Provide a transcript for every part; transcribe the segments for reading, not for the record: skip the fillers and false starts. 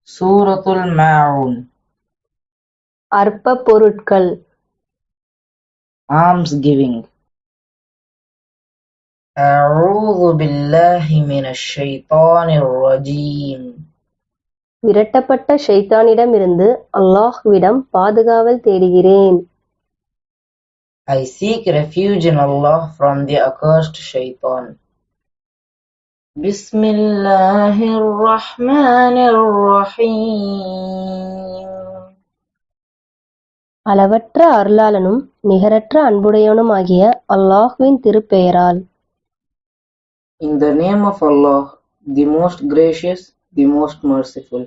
சூரத்துல் மாஊன். அற்ப பொருட்கள். Alms giving. அஊது பில்லாஹி மினஷ் ஷைத்தானிர் ரஜீம். விரட்டப்பட்ட ஷைத்தானிடமிருந்து அல்லாஹ்விடம் பாதுகாவல் தேடுகிறேன். I seek refuge in Allah from the accursed shaitan. Bismillahir Rahmanir Rahim. அளவற்ற அருளாளனும் நிகரற்ற அன்புடையவனுமாகிய அல்லாஹ்வின் திருப்பெயரால். In the name of Allah, the most gracious, the most merciful.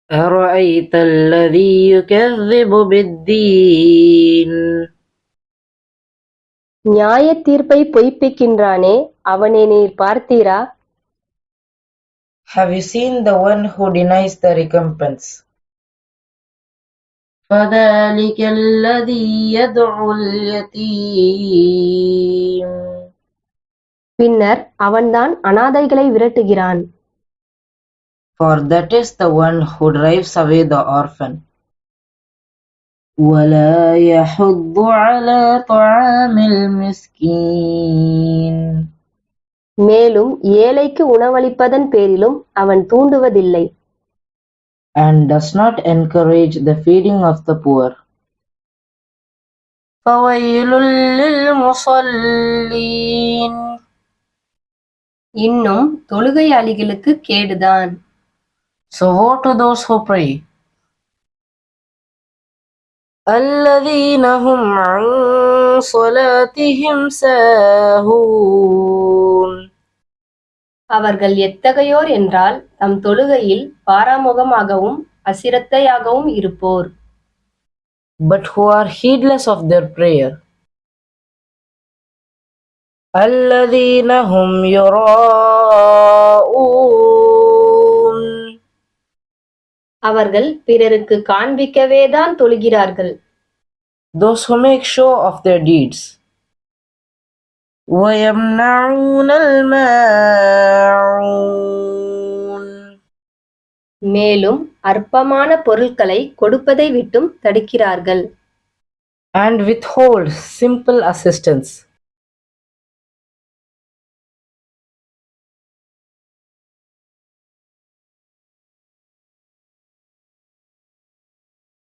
أرأيت الذي يكذب بالدين. நியாயத் தீர்ப்பை பொய்ப்பிக்கின்றானே, அவனை நீர் பார்த்தீரா? Have you seen the one who denies the recompense? فذلك الذي يدعو اليتيم. பின்னர் அவன்தான் அனாதைகளை விரட்டுகிறான். For that is the one who drives away the orphan. ولا يحض على طعام المسكين. மேலும் ஏழைக்கு உணவளிப்பதன் பேரிலும் அவன் தூண்டுவதில்லை. And does not encourage the feeding of the poor. فويل للمصلين. இன்னும் தொழுகையாளிகளுக்கு கேடுதான். So woe to those who pray. الذين هم عن صلاتهم ساهون. அவர்கள் எத்தகையோர் என்றால் தம் தொழுகையில் பாராமுகமாகவும் அசிரத்தையாகவும் இருப்போர். But who are heedless of their prayer. الذين هم يراءون. அவர்கள் பிறருக்கு காண்பிக்கவேதான் தொழுகிறார்கள். Those who make show of their deeds. ويمنعون الماعون. மேலும் அற்பமான பொருட்களை கொடுப்பதை விட்டும் தடுக்கிறார்கள். And withhold simple assistance.